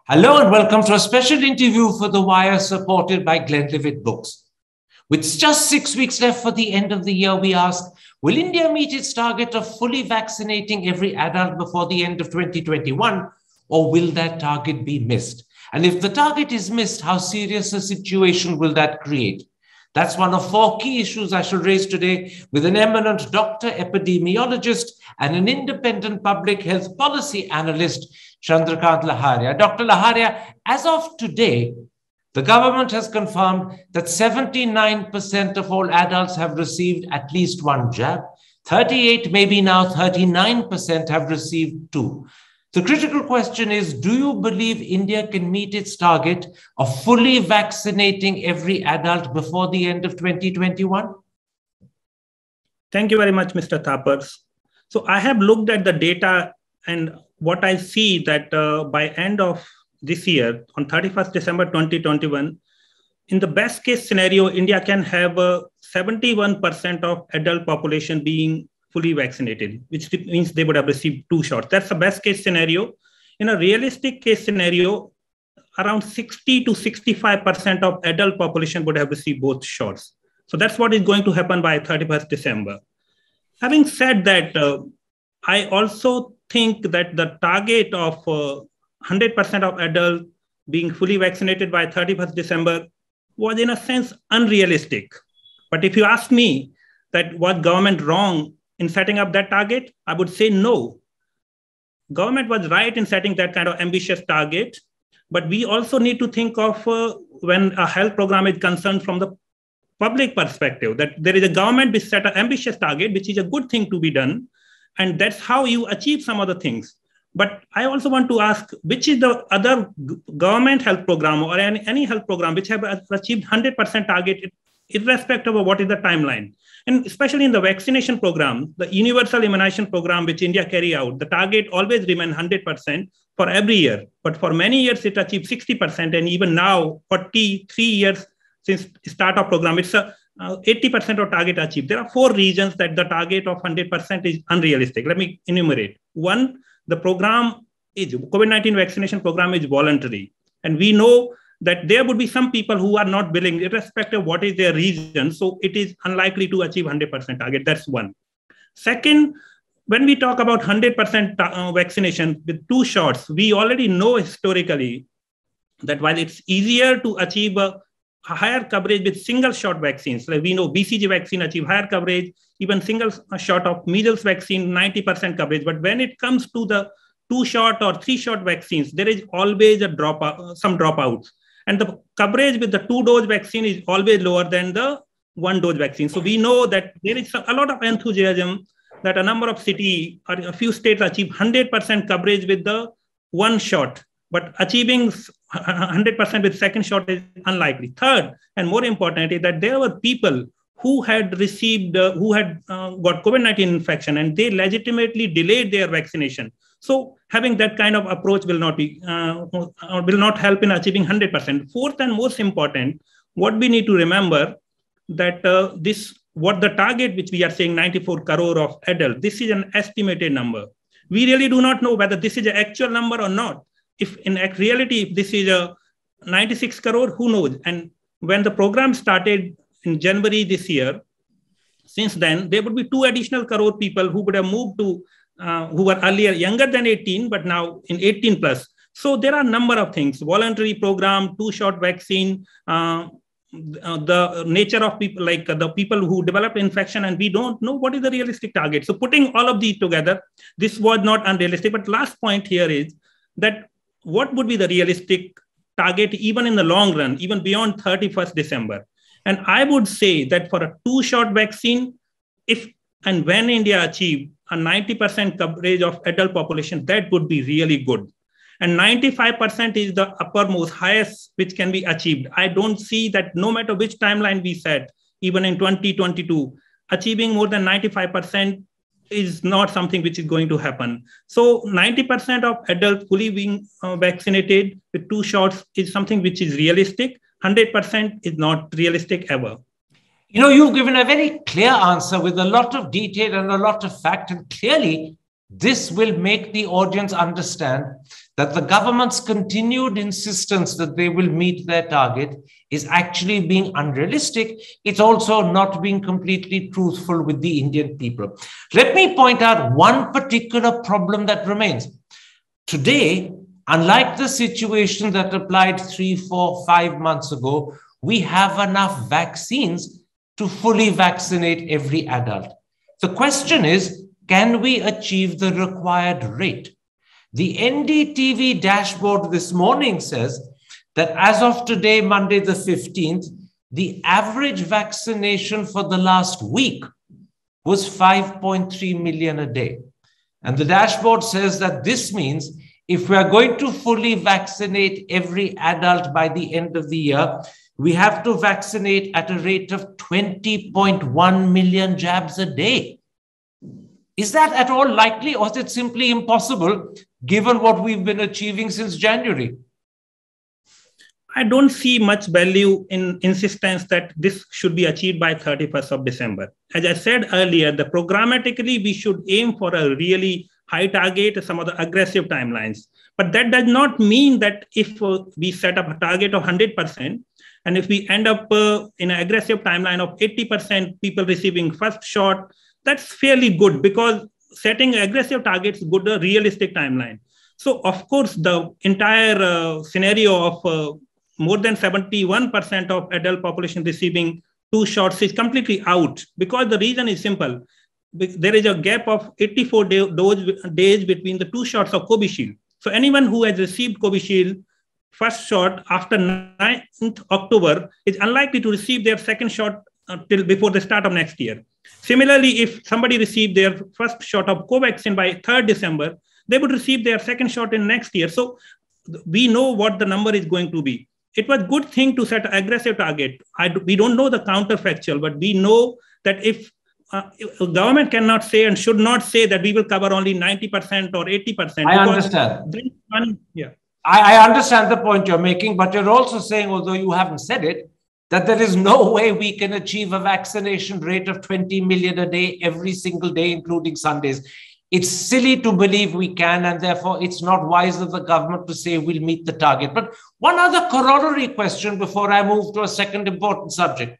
Hello and welcome to a special interview for The Wire supported by Glenlivet Books. With just 6 weeks left for the end of the year, we ask, will India meet its target of fully vaccinating every adult before the end of 2021, or will that target be missed? And if the target is missed, how serious a situation will that create? That's one of four key issues I shall raise today with an eminent doctor, epidemiologist, and an independent public health policy analyst, Chandrakant Laharia. Dr. Laharia, as of today, the government has confirmed that 79% of all adults have received at least one jab. 38, maybe now 39% have received two. The critical question is, do you believe India can meet its target of fully vaccinating every adult before the end of 2021? Thank you very much, Mr. Thapars. So I have looked at the data, and what I see that by end of this year, on 31st December 2021, in the best case scenario, India can have 71% of adult population being fully vaccinated, which means they would have received two shots. That's the best case scenario. In a realistic case scenario, around 60 to 65% of adult population would have received both shots. So that's what is going to happen by 31st December. Having said that, I also think that the target of 100% of adults being fully vaccinated by 31st December was in a sense unrealistic. But if you ask me that was government wrong in setting up that target, I would say no. Government was right in setting that kind of ambitious target, but we also need to think of when a health program is concerned from the public perspective, that there is a government which set an ambitious target, which is a good thing to be done. And that's how you achieve some other things. But I also want to ask, which is the other government health program or any health program which have achieved 100% target, irrespective of what is the timeline? And especially in the vaccination program, the universal immunization program, which India carry out, the target always remain 100% for every year. But for many years, it achieved 60%. And even now, 43 years since start of program, it's 80% of target achieved. There are four reasons that the target of 100% is unrealistic. Let me enumerate. One, the program is COVID-19 vaccination program is voluntary. And we know that there would be some people who are not willing, irrespective of what is their reason. So it is unlikely to achieve 100% target. That's one. Second, when we talk about 100% vaccination with two shots, we already know historically that while it's easier to achieve a higher coverage with single shot vaccines, like we know BCG vaccine achieve higher coverage, even single shot of measles vaccine, 90% coverage. But when it comes to the 2-shot or 3-shot vaccines, there is always a some dropouts. And the coverage with the 2-dose vaccine is always lower than the 1-dose vaccine. So we know that there is a lot of enthusiasm that a number of cities or a few states achieve 100% coverage with the 1 shot, but achieving 100% with second shot is unlikely. Third, and more important, is that there were people who had received, who had got COVID-19 infection, and they legitimately delayed their vaccination. So having that kind of approach will not help in achieving 100%. Fourth and most important, what we need to remember that what the target which we are saying 94 crore of adults, this is an estimated number. We really do not know whether this is an actual number or not. If in reality, if this is a 96 crore, who knows? And when the program started in January this year, since then, there would be 2 additional crore people who would have moved to, who were earlier younger than 18, but now in 18 plus. So there are a number of things, voluntary program, 2-shot vaccine, the nature of people, like the people who develop infection, and we don't know what is the realistic target. So putting all of these together, this was not unrealistic. But last point here is that what would be the realistic target even in the long run, even beyond 31st December? And I would say that for a 2-shot vaccine, if and when India achieve a 90% coverage of adult population, that would be really good. And 95% is the uppermost, highest which can be achieved. I don't see that no matter which timeline we set, even in 2022, achieving more than 95% is not something which is going to happen. So 90% of adults fully being vaccinated with 2 shots is something which is realistic. 100% is not realistic ever. You know, you've given a very clear answer with a lot of detail and a lot of fact. And clearly, This will make the audience understand that the government's continued insistence that they will meet their target is actually being unrealistic. It's also not being completely truthful with the Indian people. Let me point out one particular problem that remains. Today, unlike the situation that applied 3, 4, 5 months ago, we have enough vaccines to fully vaccinate every adult. The question is, can we achieve the required rate? The NDTV dashboard this morning says that as of today, Monday the 15th, the average vaccination for the last week was 5.3 million a day. And the dashboard says that this means if we are going to fully vaccinate every adult by the end of the year, we have to vaccinate at a rate of 20.1 million jabs a day. Is that at all likely, or is it simply impossible given what we've been achieving since January? I don't see much value in insistence that this should be achieved by 31st of December. As I said earlier, programmatically, we should aim for a really high target, some of the aggressive timelines. But that does not mean that if we set up a target of 100%, and if we end up in an aggressive timeline of 80% people receiving first shot, that's fairly good, because setting aggressive targets is good, a realistic timeline. So, of course, the entire scenario of more than 71% of adult population receiving 2 shots is completely out, because the reason is simple. There is a gap of 84 days between the 2 shots of Covishield. So anyone who has received Covishield first shot after 9th October is unlikely to receive their second shot till before the start of next year. Similarly, if somebody received their first shot of Covaxin by 3rd December, they would receive their second shot in next year. So we know what the number is going to be. It was a good thing to set an aggressive target. We don't know the counterfactual, but we know that if government cannot say and should not say that we will cover only 90% or 80%. I understand. I understand the point you're making, but you're also saying, although you haven't said it, that there is no way we can achieve a vaccination rate of 20 million a day every single day, including Sundays. It's silly to believe we can, and therefore it's not wise of the government to say we'll meet the target. But one other corollary question before I move to a second important subject.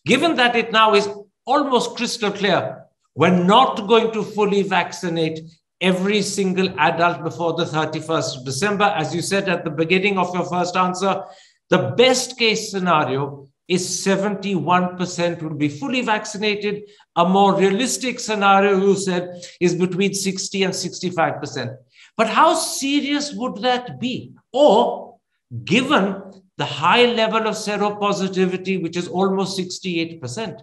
Given that it now is almost crystal clear, we're not going to fully vaccinate every single adult before the 31st of December. As you said at the beginning of your first answer, the best case scenario is 71% will be fully vaccinated. A more realistic scenario, you said, is between 60 and 65%. But how serious would that be? Or, given the high level of seropositivity, which is almost 68%,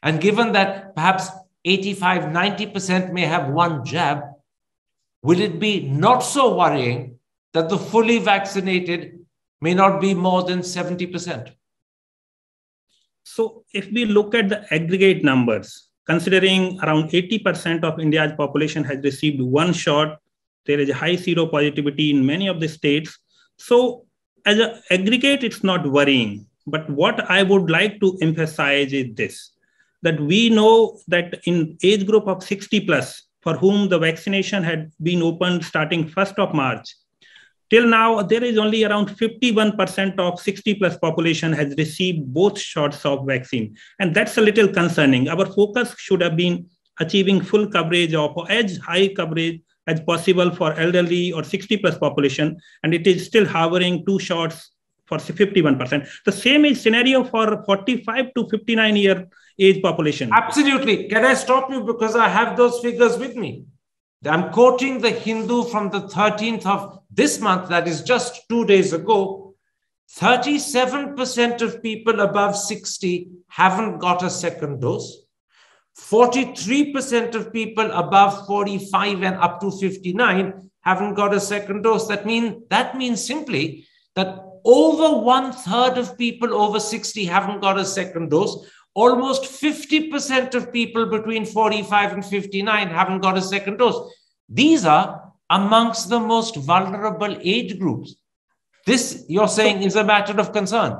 and given that perhaps 85, 90% may have 1 jab, will it be not so worrying that the fully vaccinated may not be more than 70%? So if we look at the aggregate numbers, considering around 80% of India's population has received 1 shot, there is a high seropositivity in many of the states. So as an aggregate, it's not worrying. But what I would like to emphasize is this, that we know that in age group of 60 plus, for whom the vaccination had been opened starting 1st of March, till now, there is only around 51% of 60 plus population has received both shots of vaccine. And that's a little concerning. Our focus should have been achieving full coverage of as high coverage as possible for elderly or 60 plus population. And it is still hovering 2 shots for 51%. The same is scenario for 45 to 59 year age population. Absolutely. Can I stop you because I have those figures with me? I'm quoting the Hindu from the 13th of this month, that is just 2 days ago. 37% of people above 60 haven't got a second dose. 43% of people above 45 and up to 59 haven't got a second dose. That means simply that over 1/3 of people over 60 haven't got a second dose. Almost 50% of people between 45 and 59 haven't got a second dose. These are amongst the most vulnerable age groups. This, you're saying, is a matter of concern.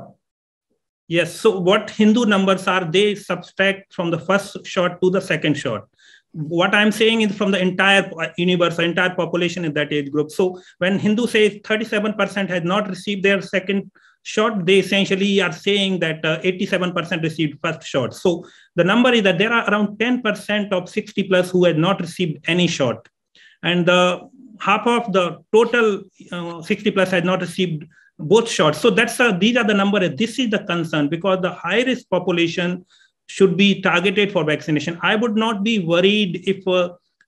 Yes. So what Hindu numbers are, they subtract from the first shot to the second shot. what I'm saying is from the entire universe, entire population in that age group. So when Hindu says 37% has not received their second shot, they essentially are saying that 87% received first shot. So the number is that there are around 10% of 60 plus who had not received any shot. And half of the total 60 plus has not received both shots. So these are the numbers. This is the concern, because the high risk population should be targeted for vaccination. I would not be worried if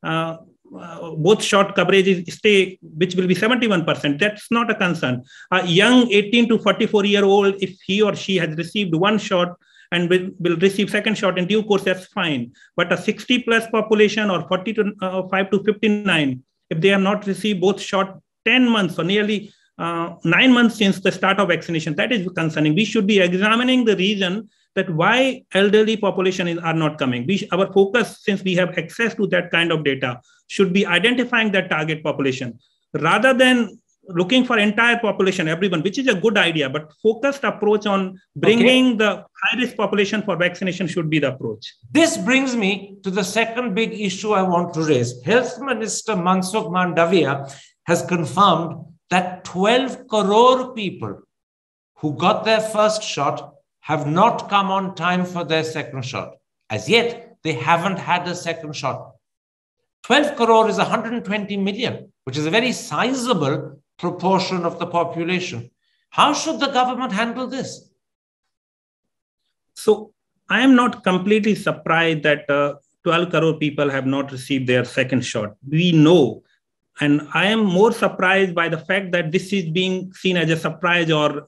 both shot coverage stay, which will be 71%. That's not a concern. A young 18 to 44-year-old, if he or she has received one shot and will receive second shot in due course, that's fine. But a 60 plus population or 45 to 59, if they have not received both shot 10 months or nearly 9 months since the start of vaccination, that is concerning. We should be examining the reason that why elderly population are not coming. Our focus, since we have access to that kind of data, should be identifying that target population rather than looking for entire population, everyone, which is a good idea, but focused approach on bringing the high-risk population for vaccination should be the approach. This brings me to the second big issue I want to raise. Health Minister Mansukh Mandavia has confirmed that 12 crore people who got their first shot have not come on time for their second shot. As yet, they haven't had a second shot. 12 crore is 120 million, which is a very sizable proportion of the population. How should the government handle this? So I am not completely surprised that 12 crore people have not received their second shot. We know, and I am more surprised by the fact that this is being seen as a surprise or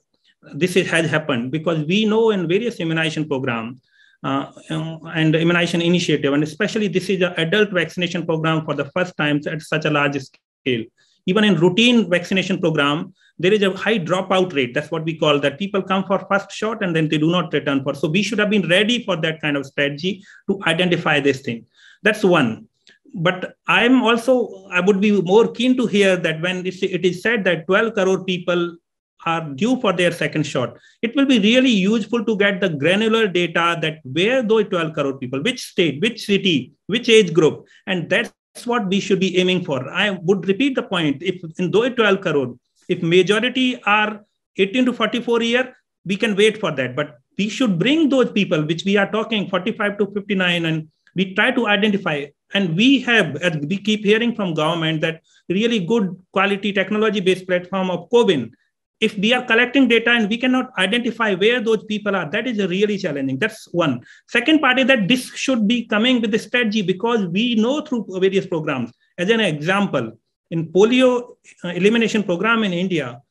this has happened, because we know in various immunization programs and immunization initiative, and especially this is an adult vaccination program for the first time at such a large scale. Even in routine vaccination program, there is a high dropout rate. That's what we call that. People come for first shot and then they do not return for. So we should have been ready for that kind of strategy to identify this thing. That's one. But I would be more keen to hear that when it is said that 12 crore people are due for their second shot, it will be really useful to get the granular data that where those 12 crore people, which state, which city, which age group, and that's what we should be aiming for. I would repeat the point. If in those 12 crore, if majority are 18 to 44 year, we can wait for that. But we should bring those people, which we are talking 45 to 59, and we try to identify. And we keep hearing from government that really good quality technology-based platform of CoWIN. If we are collecting data and we cannot identify where those people are, that is really challenging. That's one. Second part is that this should be coming with the strategy, because we know through various programs. As an example, in polio elimination program in India,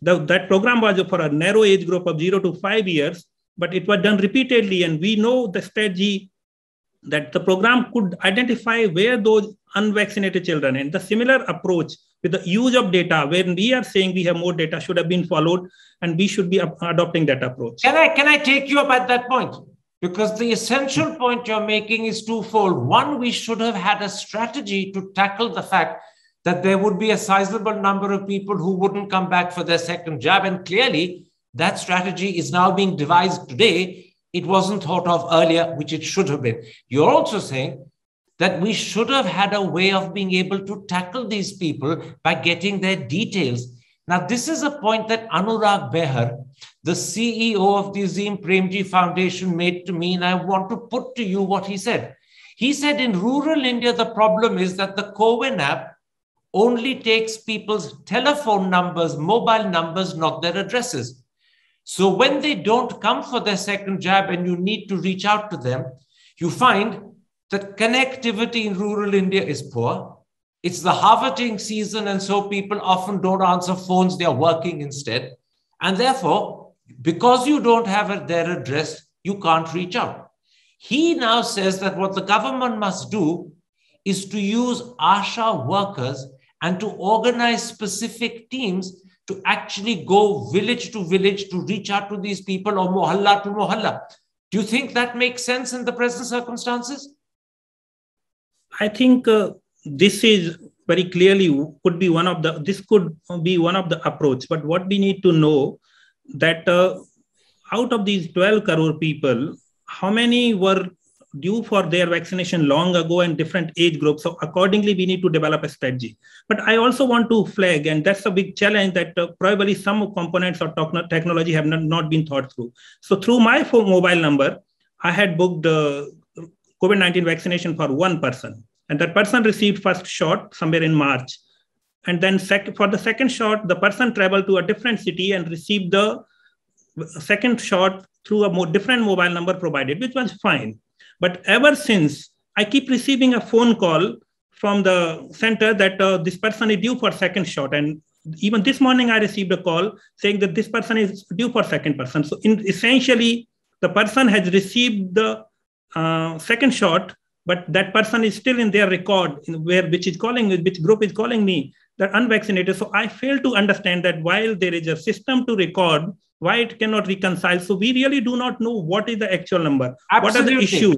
that program was for a narrow age group of 0 to 5 years, but it was done repeatedly. And we know the strategy that the program could identify where those unvaccinated children, and the similar approach with the use of data, when we are saying we have more data, should have been followed, and we should be adopting that approach. Can I take you up at that point? Because the essential point you're making is twofold. One, we should have had a strategy to tackle the fact that there would be a sizable number of people who wouldn't come back for their second jab. And clearly, that strategy is now being devised today. It wasn't thought of earlier, which it should have been. You're also saying that we should have had a way of being able to tackle these people by getting their details. Now, this is a point that Anurag Behar, the CEO of the Azim Premji Foundation, made to me, and I want to put to you what he said. He said in rural India, the problem is that the CoWIN app only takes people's telephone numbers, mobile numbers, not their addresses. So when they don't come for their second jab and you need to reach out to them, you find that connectivity in rural India is poor. It's the harvesting season, and so people often don't answer phones. They are working instead. And therefore, because you don't have their address, you can't reach out. He now says that what the government must do is to use ASHA workers and to organize specific teams to actually go village to village to reach out to these people, or mohalla to mohalla. Do you think that makes sense in the present circumstances? I think this is very clearly could be one of the approach. But what we need to know that out of these 12 crore people, how many were due for their vaccination long ago and different age groups. So accordingly, we need to develop a strategy. But I also want to flag, and that's a big challenge, that probably some components of technology have not been thought through. So through my mobile number, I had booked COVID-19 vaccination for one person. And that person received first shot somewhere in March. And then for the second shot, the person traveled to a different city and received the second shot through a different mobile number provided, which was fine. But ever since, I keep receiving a phone call from the center that this person is due for second shot. And even this morning, I received a call saying that this person is due for second person. So essentially, the person has received the second shot, but that person is still in their record, which group is calling me, they're unvaccinated. So I fail to understand that while there is a system to record, why it cannot reconcile. So we really do not know what is the actual number. Absolutely. What are the issues?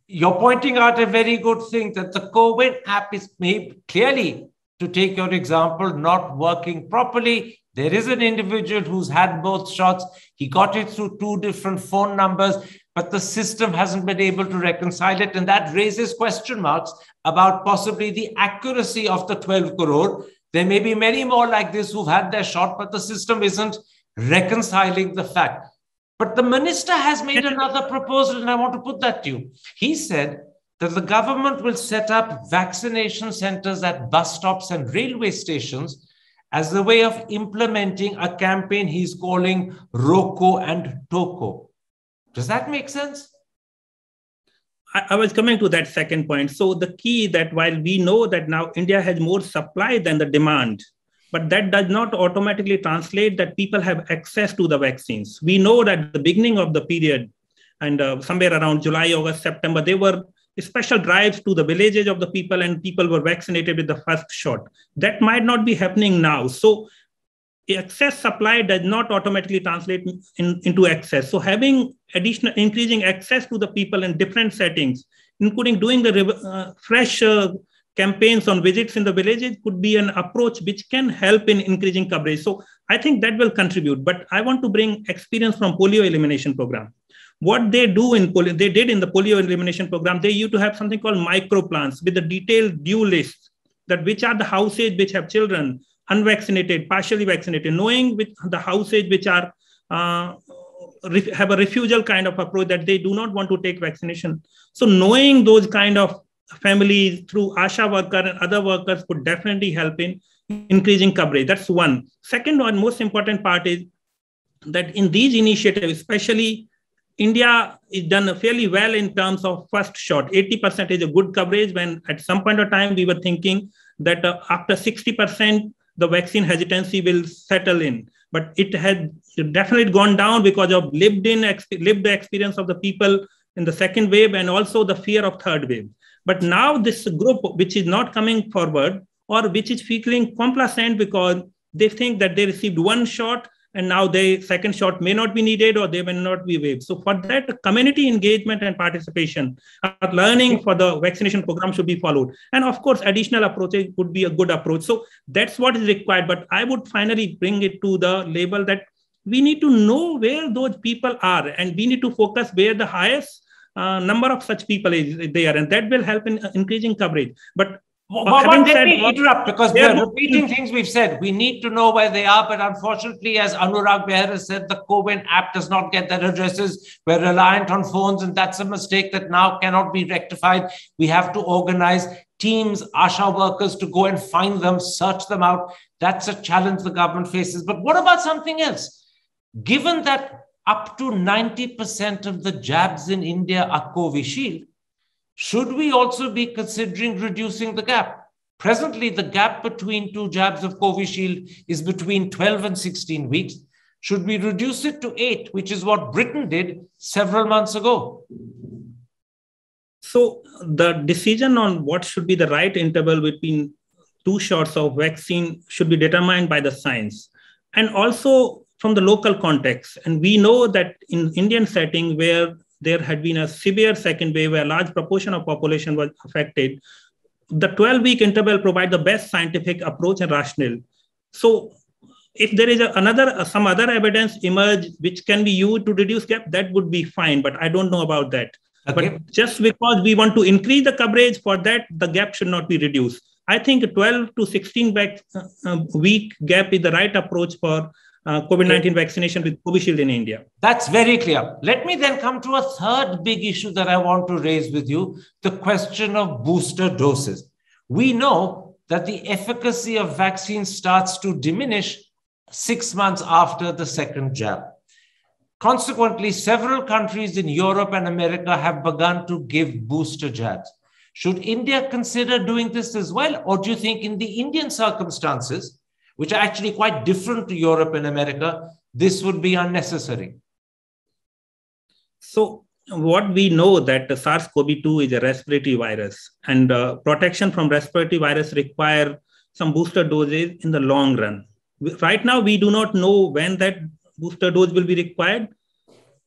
You're pointing out a very good thing, that the CoWIN app is maybe clearly, to take your example, not working properly. There is an individual who's had both shots. He got it through 2 different phone numbers, but the system hasn't been able to reconcile it. And that raises question marks about possibly the accuracy of the 12 crore. There may be many more like this who've had their shot, but the system isn't reconciling the fact. But the minister has made another proposal, and I want to put that to you. He said that the government will set up vaccination centers at bus stops and railway stations as a way of implementing a campaign he's calling Roko and Toko. Does that make sense? I was coming to that second point. So the key that while we know that now India has more supply than the demand, but that does not automatically translate that people have access to the vaccines. We know that at the beginning of the period, and somewhere around July, August, September, there were special drives to the villages of the people, and people were vaccinated with the first shot. That might not be happening now. So excess supply does not automatically translate into access. So having increasing access to the people in different settings, including doing the fresh campaigns on visits in the villages, could be an approach which can help in increasing coverage. So I think that will contribute. But I want to bring experience from polio elimination program. What they do in polio, they did in the polio elimination program, they used to have something called micro plans with a detailed due list, that which are the houses which have children, unvaccinated, partially vaccinated, knowing which the houses which are have a refusal kind of approach, that they do not want to take vaccination. So knowing those kind of families through ASHA worker and other workers could definitely help in increasing coverage. That's one. Second one, most important part is that in these initiatives, especially India is done fairly well in terms of first shot. 80% is a good coverage, when at some point of time we were thinking that after 60%, the vaccine hesitancy will settle in. But it had definitely gone down because of lived experience of the people in the second wave, and also the fear of third wave. But now this group, which is not coming forward, or which is feeling complacent because they think that they received one shot and now the second shot may not be needed, or they may not be waived. So for that, community engagement and participation, learning for the vaccination program should be followed. And of course, additional approaches would be a good approach. So that's what is required. But I would finally bring it to the label that we need to know where those people are, and we need to focus where the highest number of such people is there, and that will help in increasing coverage. But let me interrupt, because we are repeating things we've said. We need to know where they are, but unfortunately, as Anurag Behera said, the CoWIN app does not get that addresses. We're reliant on phones, and that's a mistake that now cannot be rectified. We have to organize teams, ASHA workers, to go and find them, search them out. That's a challenge the government faces. But what about something else? Given that up to 90% of the jabs in India are Covishield, should we also be considering reducing the gap? Presently, the gap between 2 jabs of Covishield is between 12 and 16 weeks. Should we reduce it to 8, which is what Britain did several months ago? So the decision on what should be the right interval between 2 shots of vaccine should be determined by the science, and also from the local context. And we know that in Indian setting, where there had been a severe second wave where a large proportion of population was affected, the 12-week interval provides the best scientific approach and rationale. So if there is some other evidence emerge which can be used to reduce gap, that would be fine, but I don't know about that. Okay. But just because we want to increase the coverage, for that, the gap should not be reduced. I think 12 to 16 week gap is the right approach for COVID-19 vaccination with Covishield in India. That's very clear. Let me then come to a third big issue that I want to raise with you, the question of booster doses. We know that the efficacy of vaccines starts to diminish 6 months after the second jab. Consequently, several countries in Europe and America have begun to give booster jabs. Should India consider doing this as well? Or do you think in the Indian circumstances, which are actually quite different to Europe and America, this would be unnecessary? So what we know that the SARS-CoV-2 is a respiratory virus, and protection from respiratory virus require some booster doses in the long run. Right now, we do not know when that booster dose will be required.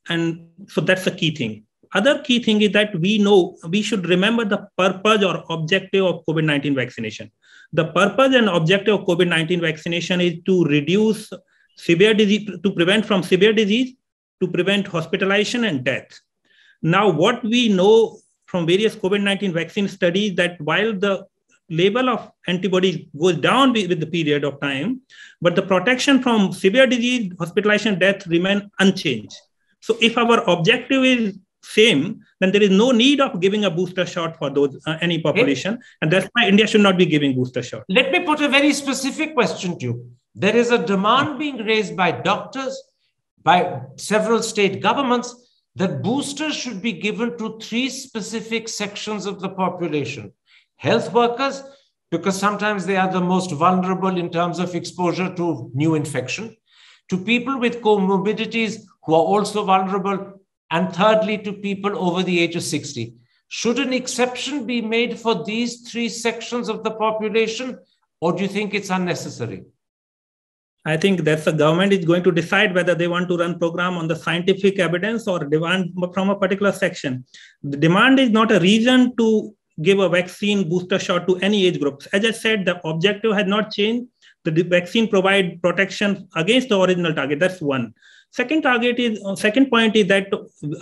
And so that's the key thing. Other key thing is that we know we should remember the purpose or objective of COVID-19 vaccination. The purpose and objective of COVID-19 vaccination is to reduce severe disease, to prevent from severe disease, to prevent hospitalization and death. Now, what we know from various COVID-19 vaccine studies, that while the level of antibodies goes down with the period of time, but the protection from severe disease, hospitalization, death remain unchanged. So if our objective is same, then there is no need of giving a booster shot for those any population. Okay. And that's why India should not be giving booster shot. Let me put a very specific question to you. There is a demand being raised by doctors, by several state governments, that boosters should be given to 3 specific sections of the population. Health workers, because sometimes they are the most vulnerable in terms of exposure to new infection, to people with comorbidities who are also vulnerable, and thirdly, to people over the age of 60. Should an exception be made for these 3 sections of the population, or do you think it's unnecessary? I think that's the government is going to decide whether they want to run program on the scientific evidence or demand from a particular section. The demand is not a reason to give a vaccine booster shot to any age groups. As I said, the objective has not changed. The vaccine provides protection against the original target. That's one. Second point is that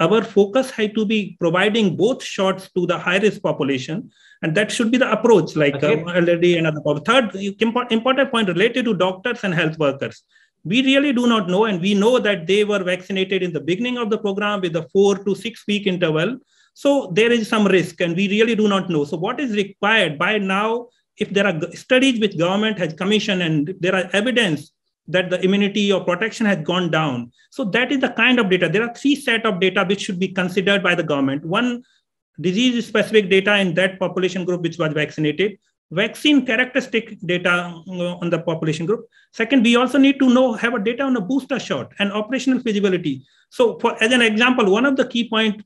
our focus has to be providing both shots to the high-risk population, and that should be the approach, like already another point. Third important point related to doctors and health workers. We really do not know, and we know that they were vaccinated in the beginning of the program with a 4 to 6 week interval. So there is some risk, and we really do not know. So what is required by now, if there are studies which government has commissioned and there are evidence that the immunity or protection has gone down. So that is the kind of data. There are 3 sets of data which should be considered by the government. One, disease-specific data in that population group which was vaccinated. Vaccine characteristic data on the population group. Second, we also need to have a data on a booster shot and operational feasibility. So as an example, one of the key points,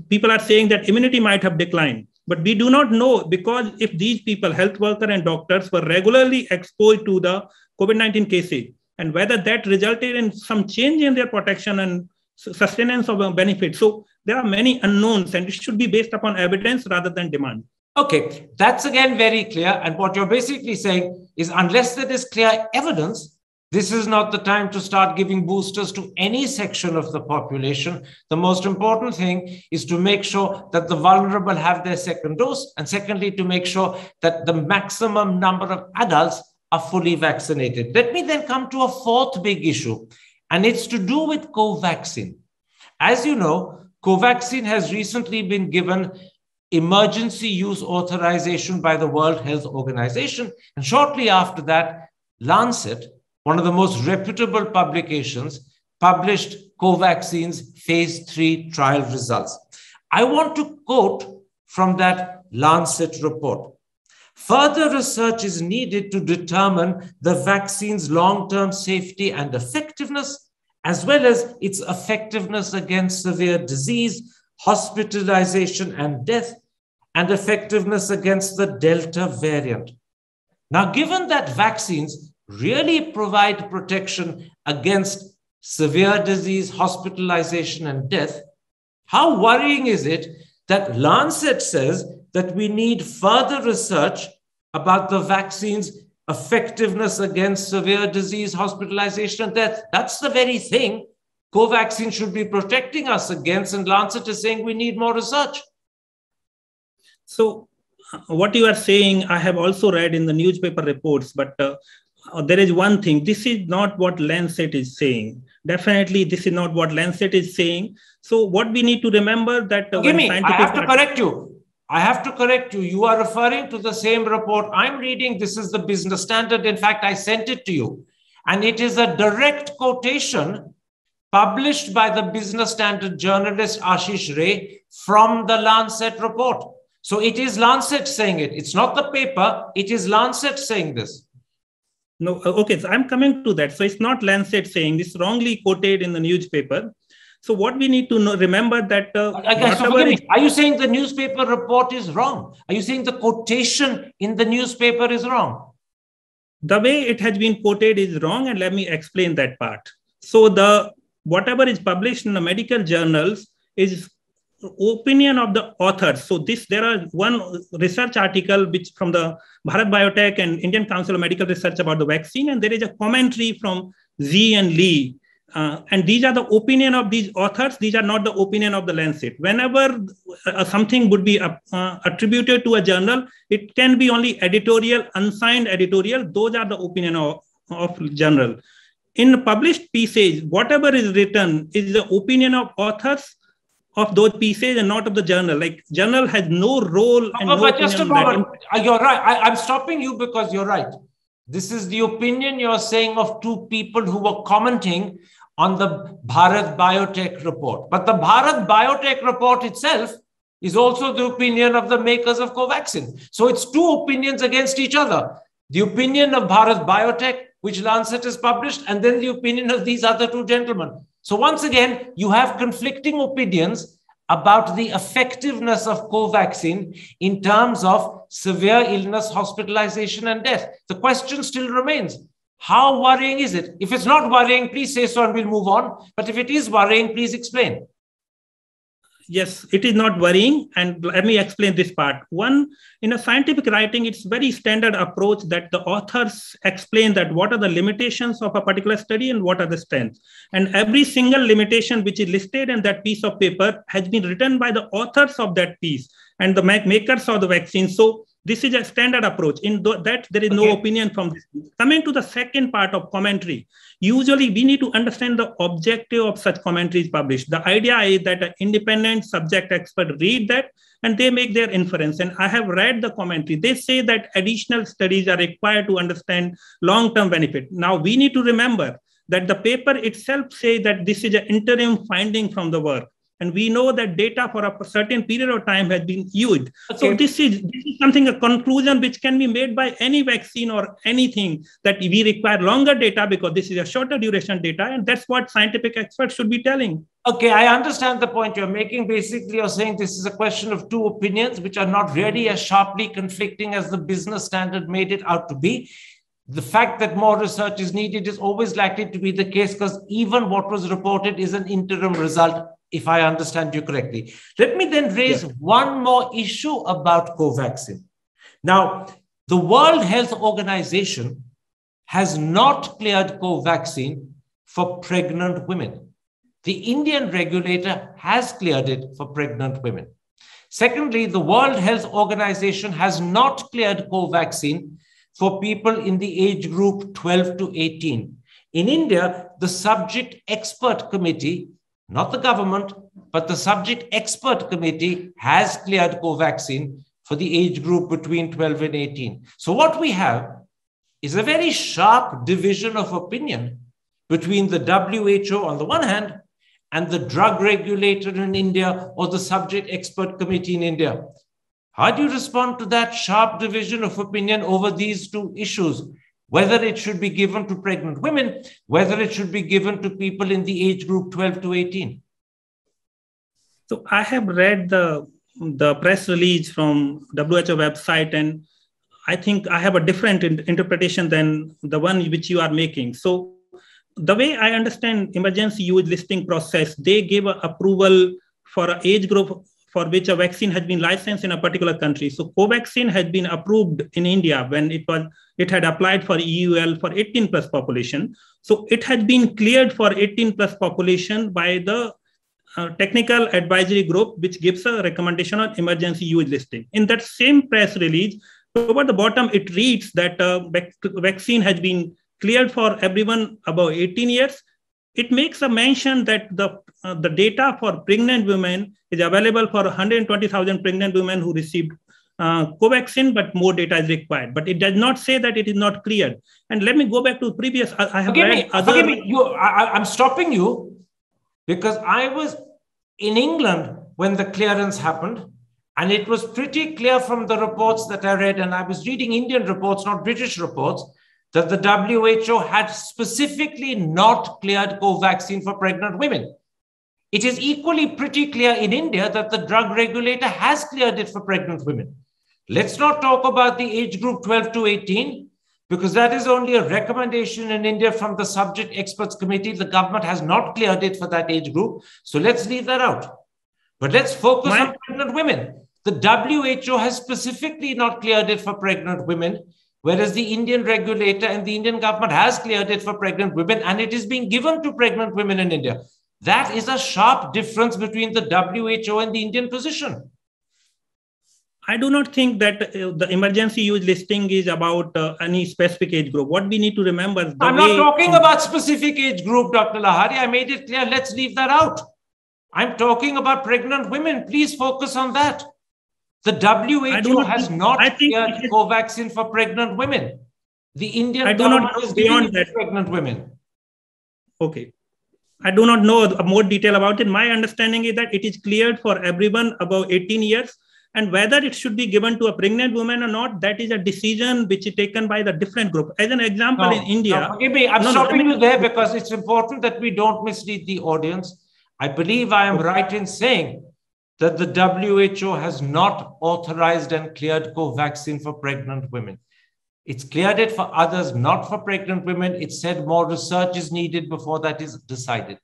people are saying that immunity might have declined. But we do not know, because if these people, health workers and doctors, were regularly exposed to the COVID-19 cases, and whether that resulted in some change in their protection and sustenance of a benefit. So there are many unknowns, and it should be based upon evidence rather than demand. Okay, that's again very clear. And what you're basically saying is, unless there is clear evidence, this is not the time to start giving boosters to any section of the population. The most important thing is to make sure that the vulnerable have their second dose. And secondly, to make sure that the maximum number of adults are fully vaccinated. Let me then come to a fourth big issue, and it's to do with Covaxin. As you know, Covaxin has recently been given emergency use authorization by the World Health Organization. And shortly after that, Lancet, one of the most reputable publications, published Covaxin's phase 3 trial results. I want to quote from that Lancet report. Further research is needed to determine the vaccine's long-term safety and effectiveness, as well as its effectiveness against severe disease, hospitalization and death, and effectiveness against the Delta variant. Now, given that vaccines really provide protection against severe disease, hospitalization, and death, how worrying is it that Lancet says that we need further research about the vaccine's effectiveness against severe disease, hospitalization, and death? That's the very thing Covaxin should be protecting us against, and Lancet is saying we need more research. So what you are saying, I have also read in the newspaper reports, but there is one thing. This is not what Lancet is saying. Definitely, this is not what Lancet is saying. So what we need to remember that... I have to correct you. I have to correct you. You are referring to the same report I'm reading. This is the Business Standard. In fact, I sent it to you. And it is a direct quotation published by the Business Standard journalist Ashish Ray from the Lancet report. So it is Lancet saying it. It's not the paper. It is Lancet saying this. No, okay, so I'm coming to that. So it's not Lancet saying this, wrongly quoted in the newspaper. So what we need to know, remember that... Are you saying the newspaper report is wrong? Are you saying the quotation in the newspaper is wrong? The way it has been quoted is wrong, and let me explain that part. So whatever is published in the medical journals is opinion of the authors. So there are one research article which from the Bharat Biotech and Indian Council of Medical Research about the vaccine, and there is a commentary from Z and Lee. And these are the opinion of these authors. These are not the opinion of the Lancet. Whenever something would be attributed to a journal, it can be only editorial, unsigned editorial. Those are the opinion of journal. In published pieces, whatever is written is the opinion of authors of those pieces and not of the journal. Like journal has no role. But just a moment. You're right. I'm stopping you because you're right. This is the opinion you're saying of two people who were commenting on the Bharat Biotech report. But the Bharat Biotech report itself is also the opinion of the makers of Covaxin. So it's two opinions against each other. The opinion of Bharat Biotech, which Lancet has published, and then the opinion of these other two gentlemen. So once again, you have conflicting opinions about the effectiveness of Covaxin in terms of severe illness, hospitalization, and death. The question still remains. How worrying is it? If it's not worrying, please say so and we'll move on. But if it is worrying, please explain. Yes, it is not worrying. And let me explain this part. One, in a scientific writing, it's very standard approach that the authors explain that what are the limitations of a particular study and what are the strengths. And every single limitation which is listed in that piece of paper has been written by the authors of that piece and the makers of the vaccine. So this is a standard approach. In that, there is no opinion from this. Coming to the second part of commentary, usually we need to understand the objective of such commentaries published. The idea is that an independent subject expert read that and they make their inference. And I have read the commentary. They say that additional studies are required to understand long-term benefit. Now, we need to remember that the paper itself says that this is an interim finding from the work. And we know that data for a certain period of time has been used. So this is something, a conclusion which can be made by any vaccine or anything, that we require longer data because this is a shorter duration data. And that's what scientific experts should be telling. Okay, I understand the point you're making. Basically, you're saying this is a question of two opinions, which are not really as sharply conflicting as the Business Standard made it out to be. The fact that more research is needed is always likely to be the case because even what was reported is an interim result, if I understand you correctly. Let me then raise one more issue about Covaxin. Now, the World Health Organization has not cleared Covaxin for pregnant women. The Indian regulator has cleared it for pregnant women. Secondly, the World Health Organization has not cleared Covaxin for people in the age group 12 to 18. In India, the subject expert committee, not the government, but the subject expert committee has cleared Covaxin for the age group between 12 and 18. So what we have is a very sharp division of opinion between the WHO on the one hand and the drug regulator in India or the subject expert committee in India. How do you respond to that sharp division of opinion over these two issues? Whether it should be given to pregnant women, whether it should be given to people in the age group 12 to 18? So I have read the press release from WHO website, and I think I have a different interpretation than the one which you are making. So the way I understand emergency use listing process, they gave approval for an age group for which a vaccine has been licensed in a particular country. So Covaxin has been approved in India when it had applied for EUL for 18 plus population. So it has been cleared for 18 plus population by the technical advisory group, which gives a recommendation on emergency use listing. In that same press release, toward the bottom, it reads that vaccine has been cleared for everyone above 18 years. It makes a mention that the data for pregnant women is available for 120,000 pregnant women who received Covaxin, but more data is required. But it does not say that it is not cleared. And let me go back to previous. I have read other. Forgive me. I'm stopping you because I was in England when the clearance happened, and it was pretty clear from the reports that I read, and I was reading Indian reports, not British reports, that the WHO had specifically not cleared Covaxin for pregnant women. It is equally pretty clear in India that the drug regulator has cleared it for pregnant women. Let's not talk about the age group 12 to 18, because that is only a recommendation in India from the subject experts committee. The government has not cleared it for that age group. So let's leave that out. But let's focus on pregnant women. The WHO has specifically not cleared it for pregnant women, whereas the Indian regulator and the Indian government has cleared it for pregnant women, and it is being given to pregnant women in India. That is a sharp difference between the WHO and the Indian position. I do not think that the emergency use listing is about any specific age group. What we need to remember is I'm not talking about specific age group, Dr. Lahari. I made it clear. Let's leave that out. I'm talking about pregnant women. Please focus on that. The WHO has not cleared Covaxin for pregnant women. The Indian government is giving it to pregnant women. Okay. I do not know more detail about it. My understanding is that it is cleared for everyone above 18 years. And whether it should be given to a pregnant woman or not, that is a decision which is taken by the different group. As an example, in India... Forgive me, I'm stopping you there because it's important that we don't mislead the audience. I believe I am right in saying that the WHO has not authorized and cleared Covaxin for pregnant women. It's cleared it for others, not for pregnant women. It said more research is needed before that is decided.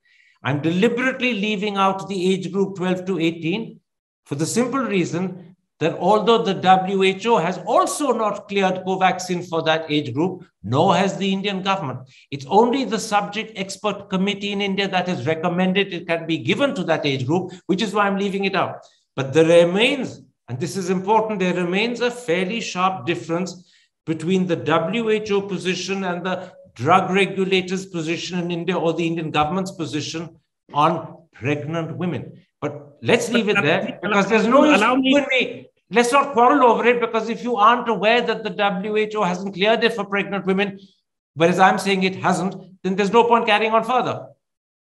I'm deliberately leaving out the age group 12 to 18 for the simple reason that although the WHO has also not cleared Covaxin for that age group, nor has the Indian government. It's only the subject expert committee in India that has recommended it can be given to that age group, which is why I'm leaving it out. But there remains, and this is important, there remains a fairly sharp difference between the WHO position and the drug regulators' position in India or the Indian government's position on pregnant women. But let's leave it there because there's no issue. Let's not quarrel over it, because if you aren't aware that the WHO hasn't cleared it for pregnant women, whereas I'm saying it hasn't, then there's no point carrying on further.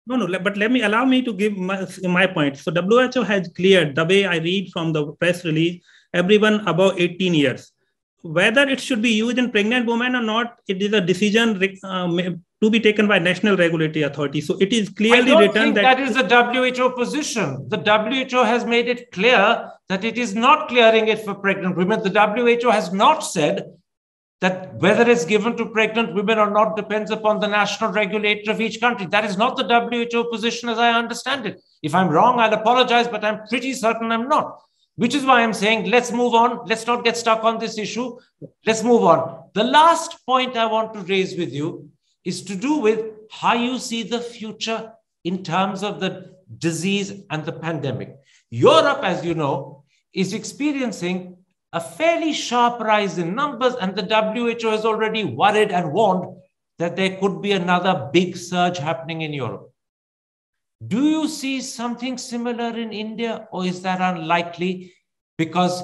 No, but allow me to give my point. So WHO has cleared, the way I read from the press release, everyone above 18 years. Whether it should be used in pregnant women or not, it is a decision to be taken by national regulatory authority. So it is clearly written that is the WHO position. The WHO has made it clear that it is not clearing it for pregnant women. The WHO has not said that whether it's given to pregnant women or not depends upon the national regulator of each country. That is not the WHO position as I understand it. If I'm wrong, I'll apologize, but I'm pretty certain I'm not. Which is why I'm saying, let's move on. Let's not get stuck on this issue. Let's move on. The last point I want to raise with you is to do with how you see the future in terms of the disease and the pandemic. Europe, as you know, is experiencing a fairly sharp rise in numbers, and the WHO has already worried and warned that there could be another big surge happening in Europe. Do you see something similar in India, or is that unlikely because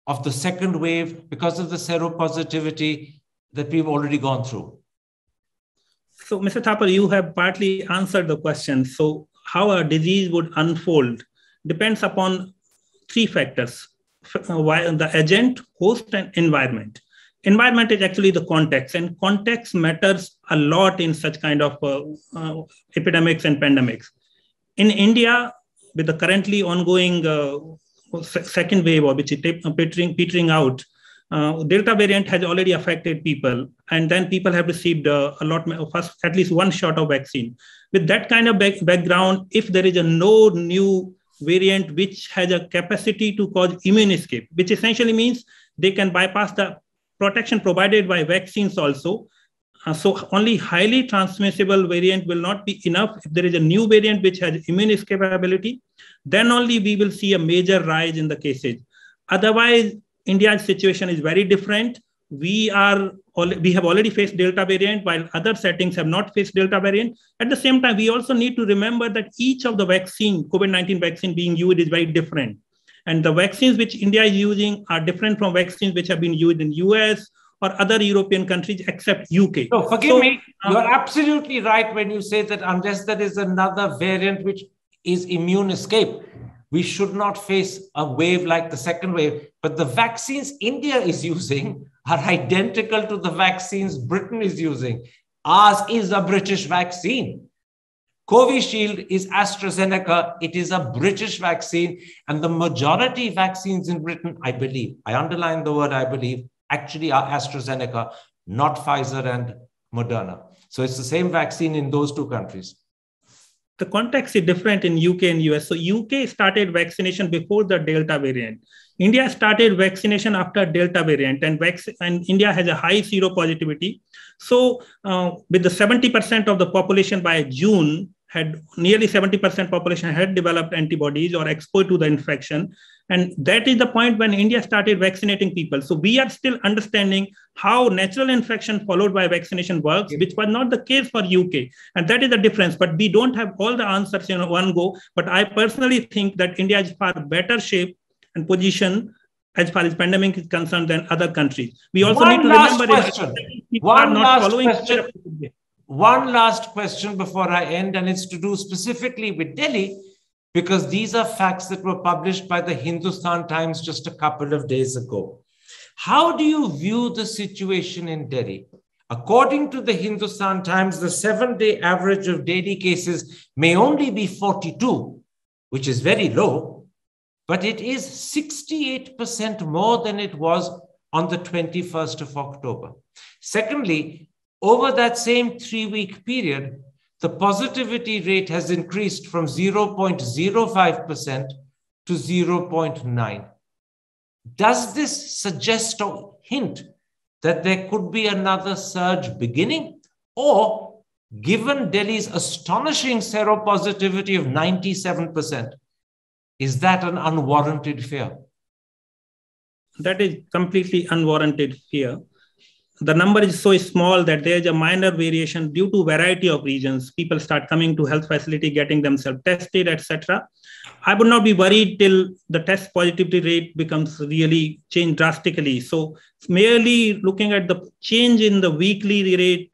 of the second wave, because of the seropositivity that we've already gone through? So, Mr. Thapar, you have partly answered the question. So, how a disease would unfold depends upon three factors: the agent, host, and environment. Environment is actually the context, and context matters a lot in such kind of epidemics and pandemics. In India, with the currently ongoing second wave, which is petering out, Delta variant has already affected people, and then people have received first at least one shot of vaccine. With that kind of background, if there is no new variant which has a capacity to cause immune escape, which essentially means they can bypass the protection provided by vaccines also. So only highly transmissible variant will not be enough. If there is a new variant which has immune escape ability, then only we will see a major rise in the cases. Otherwise, India's situation is very different. We have already faced Delta variant, while other settings have not faced Delta variant. At the same time, we also need to remember that each of the vaccine, COVID-19 vaccine being used is very different. And the vaccines which India is using are different from vaccines which have been used in US or other European countries except UK. No, forgive me, you're absolutely right when you say that unless there is another variant which is immune escape, we should not face a wave like the second wave. But the vaccines India is using are identical to the vaccines Britain is using. Ours is a British vaccine. Covishield is AstraZeneca. It is a British vaccine. And the majority vaccines in Britain, I believe, I underline the word I believe, actually are AstraZeneca, not Pfizer and Moderna. So it's the same vaccine in those two countries. The context is different in UK and US. So UK started vaccination before the Delta variant. India started vaccination after Delta variant, and India has a high seropositivity. So with the 70% of the population by June, had nearly 70% population had developed antibodies or exposed to the infection. And that is the point when India started vaccinating people. So we are still understanding how natural infection followed by vaccination works, which was not the case for UK. And that is the difference. But we don't have all the answers in one go. But I personally think that India is far better shape and position as far as pandemic is concerned than other countries. We also need to remember One last question before I end, and it's to do specifically with Delhi, because these are facts that were published by the Hindustan Times just a couple of days ago. How do you view the situation in Delhi? According to the Hindustan Times, the 7-day average of Delhi cases may only be 42, which is very low, but it is 68% more than it was on the 21st of October. Secondly, over that same 3-week period, the positivity rate has increased from 0.05% to 0.9%. Does this suggest or hint that there could be another surge beginning? Or, given Delhi's astonishing seropositivity of 97%, is that an unwarranted fear? That is completely unwarranted fear. The number is so small that there is a minor variation due to variety of reasons. People start coming to health facility, getting themselves tested, etc. I would not be worried till the test positivity rate becomes really changed drastically. So merely looking at the change in the weekly rate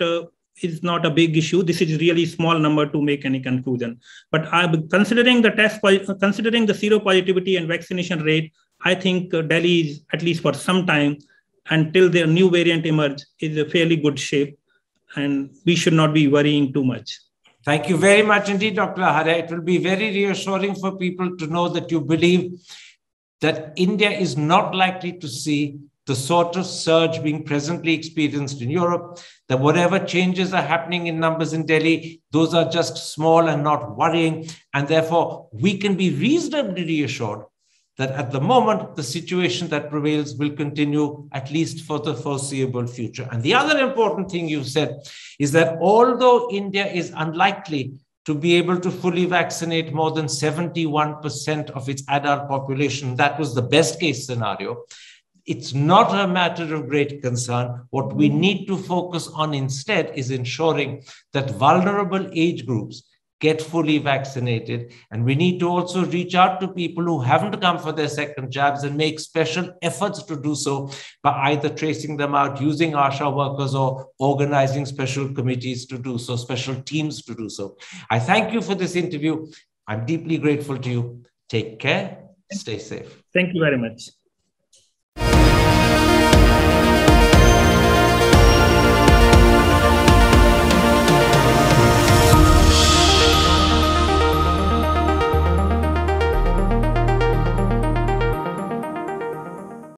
is not a big issue. This is really small number to make any conclusion. But considering the seropositivity and vaccination rate, I think Delhi is, at least for some time, until their new variant emerge, is a fairly good shape, and we should not be worrying too much. Thank you very much indeed, Dr. Lahare. It will be very reassuring for people to know that you believe that India is not likely to see the sort of surge being presently experienced in Europe, that whatever changes are happening in numbers in Delhi, those are just small and not worrying. And therefore, we can be reasonably reassured that at the moment, the situation that prevails will continue at least for the foreseeable future. And the other important thing you said is that although India is unlikely to be able to fully vaccinate more than 71% of its adult population, that was the best case scenario, it's not a matter of great concern. What we need to focus on instead is ensuring that vulnerable age groups get fully vaccinated. And we need to also reach out to people who haven't come for their second jabs and make special efforts to do so by either tracing them out, using ASHA workers, or organizing special committees to do so, special teams to do so. I thank you for this interview. I'm deeply grateful to you. Take care. Stay safe. Thank you very much.